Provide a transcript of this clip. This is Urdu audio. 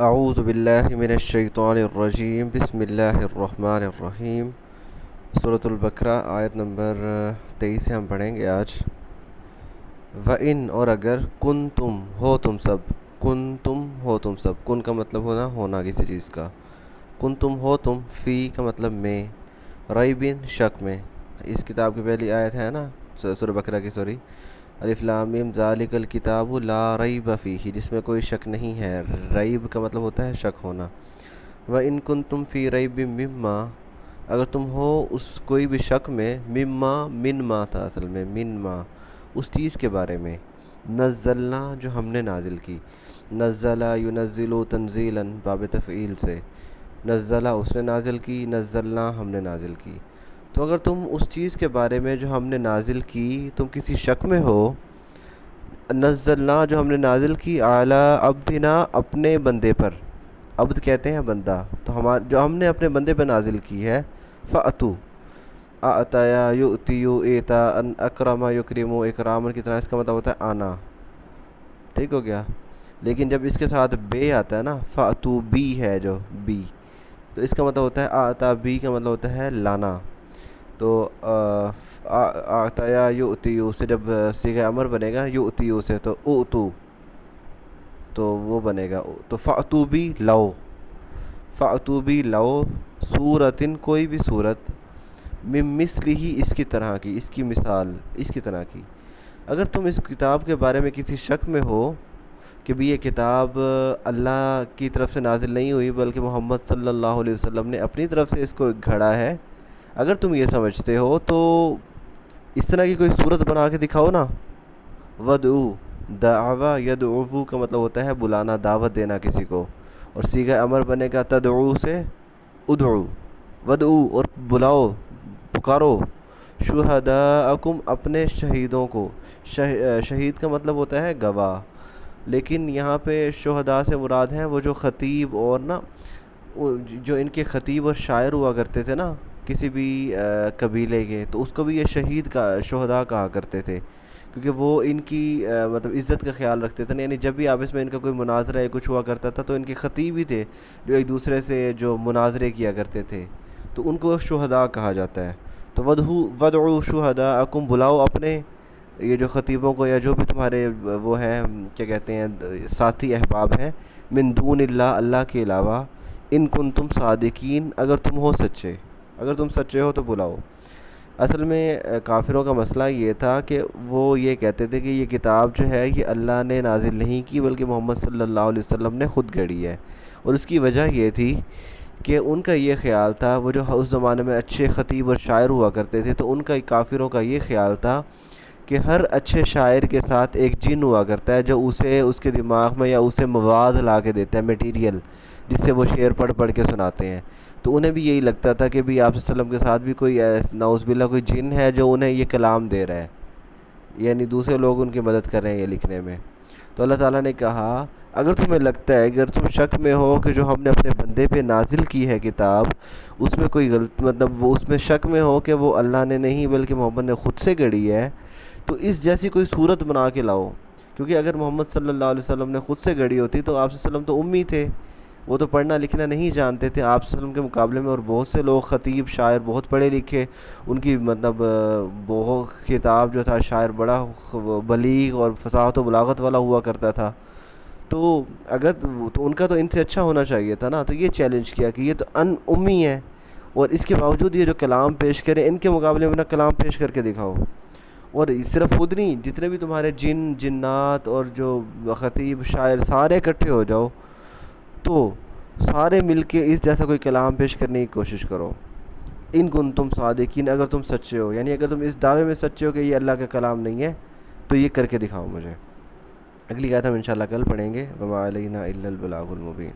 اعوذ باللہ من الشیطان الرجیم، بسم اللہ الرحمن الرحیم۔ سورۃ البقرہ آیت نمبر 23 سے ہم پڑھیں گے آج۔ وَإِن اور اگر کن تم ہو تم سب، کن تم ہو تم سب، کن کا مطلب ہونا کسی چیز کا، کن تم ہو تم، فی کا مطلب میں، ریبن شک میں۔ اس کتاب کی پہلی آیت ہے نا سورہ بقرہ کی، سوری الف لام میم ذالک الکتاب لا ریب فیہ، جس میں کوئی شک نہیں ہے۔ ریب کا مطلب ہوتا ہے شک ہونا۔ وَإِن كُنتُمْ فِي رَيْبٍ مِّمَّا، اگر تم ہو اس کوئی بھی شک میں، مما من ما تھا اصل میں، من ما اس چیز کے بارے میں، نزلنا جو ہم نے نازل کی، نزلہ ینزل تنزیلا باب تفعیل سے، نزلہ اس نے نازل کی، نزلنا ہم نے نازل کی۔ تو اگر تم اس چیز کے بارے میں جو ہم نے نازل کی تم کسی شک میں ہو، نزلنا جو ہم نے نازل کی، اعلی عبدنا اپنے بندے پر، عبد کہتے ہیں بندہ، تو جو ہم نے اپنے بندے پر نازل کی ہے، فَأْتُوا اعطایا یؤتیو ایتا ان اکرما یکرمو اکرامن کی طرح، اس کا مطلب ہوتا ہے آنا، ٹھیک ہو گیا۔ لیکن جب اس کے ساتھ بے آتا ہے نا، فَأْتُوا بی ہے جو بی، تو اس کا مطلب ہوتا ہے آتا، بی کا مطلب ہوتا ہے لانا۔ تو آتایا یؤتیو سے جب صیغہ امر بنے گا، یؤتیو سے تو اوتو، تو وہ بنے گا تو فأتو بھی لو، فأتو بھی لو سورتن کوئی بھی صورت، من مثلہ اس کی طرح کی، اس کی مثال اس کی طرح کی۔ اگر تم اس کتاب کے بارے میں کسی شک میں ہو کہ بھی یہ کتاب اللہ کی طرف سے نازل نہیں ہوئی بلکہ محمد صلی اللہ علیہ وسلم نے اپنی طرف سے اس کو گھڑا ہے، اگر تم یہ سمجھتے ہو تو اس طرح کی کوئی صورت بنا کے دکھاؤ نا۔ ودعو، دعوا یدعو کا مطلب ہوتا ہے بلانا، دعوت دینا کسی کو، اور صیغہ امر بنے گا تدعو سے ادعو، ودعو اور بلاؤ، پکارو، شہداءکم اپنے شہیدوں کو، شہید کا مطلب ہوتا ہے گواہ، لیکن یہاں پہ شہداء سے مراد ہیں وہ جو خطیب اور نا جو ان کے خطیب اور شاعر ہوا کرتے تھے نا کسی بھی قبیلے کے، تو اس کو بھی یہ شہید کا شہداء کہا کرتے تھے، کیونکہ وہ ان کی مطلب عزت کا خیال رکھتے تھے، یعنی جب بھی آپس میں ان کا کوئی مناظرہ یا کچھ ہوا کرتا تھا تو ان کے خطیب ہی تھے جو ایک دوسرے سے جو مناظرے کیا کرتے تھے، تو ان کو شہداء کہا جاتا ہے۔ تو ودعو شہداءکم، بلاؤ اپنے یہ جو خطیبوں کو یا جو بھی تمہارے وہ ہیں کیا کہتے ہیں ساتھی احباب ہیں، من دون اللہ اللہ کے علاوہ، ان کنتم صادقین اگر تم ہو سچے، اگر تم سچے ہو تو بلاؤ۔ اصل میں کافروں کا مسئلہ یہ تھا کہ وہ یہ کہتے تھے کہ یہ کتاب جو ہے یہ اللہ نے نازل نہیں کی بلکہ محمد صلی اللہ علیہ وسلم نے خود گھڑی ہے، اور اس کی وجہ یہ تھی کہ ان کا یہ خیال تھا، وہ جو اس زمانے میں اچھے خطیب اور شاعر ہوا کرتے تھے، تو ان کا کافروں کا یہ خیال تھا کہ ہر اچھے شاعر کے ساتھ ایک جن ہوا کرتا ہے جو اسے اس کے دماغ میں یا اسے مواد لا کے دیتا ہے، میٹیریل، جس سے وہ شعر پڑھ پڑھ کے سناتے ہیں۔ تو انہیں بھی یہی لگتا تھا کہ بھی آپ صلی اللہ علیہ وسلم کے ساتھ بھی کوئی نعوذ باللہ کوئی جن ہے جو انہیں یہ کلام دے رہا ہے، یعنی دوسرے لوگ ان کی مدد کر رہے ہیں یہ لکھنے میں۔ تو اللہ تعالیٰ نے کہا اگر تمہیں لگتا ہے، اگر تم شک میں ہو کہ جو ہم نے اپنے بندے پہ نازل کی ہے کتاب اس میں کوئی غلط مطلب وہ اس میں شک میں ہو کہ وہ اللہ نے نہیں بلکہ محمد نے خود سے گھڑی ہے، تو اس جیسی کوئی صورت بنا کے لاؤ، کیونکہ اگر محمد صلی اللہ علیہ وسلم نے خود سے گھڑی ہوتی تو آپ صلی اللہ علیہ وسلم تو امی تھے، وہ تو پڑھنا لکھنا نہیں جانتے تھے آپ صلی اللہ علیہ وسلم کے مقابلے میں، اور بہت سے لوگ خطیب شاعر بہت پڑھے لکھے، ان کی مطلب بہت خطاب جو تھا شاعر بڑا بلیغ اور فصاحت و بلاغت والا ہوا کرتا تھا، تو اگر تو ان کا تو ان سے اچھا ہونا چاہیے تھا نا۔ تو یہ چیلنج کیا کہ یہ تو ان امی ہے اور اس کے باوجود یہ جو کلام پیش کرے ان کے مقابلے میں نا کلام پیش کر کے دکھاؤ، اور صرف خود نہیں جتنے بھی تمہارے جن جنات اور جو خطیب شاعر سارے اکٹھے ہو جاؤ، تو سارے مل کے اس جیسا کوئی کلام پیش کرنے کی کوشش کرو، ان کنتم صادقین اگر تم سچے ہو، یعنی اگر تم اس دعوے میں سچے ہو کہ یہ اللہ کا کلام نہیں ہے تو یہ کر کے دکھاؤ مجھے۔ اگلی آیت ہم انشاءاللہ کل پڑھیں گے، وما علینا الا البلاغ المبین۔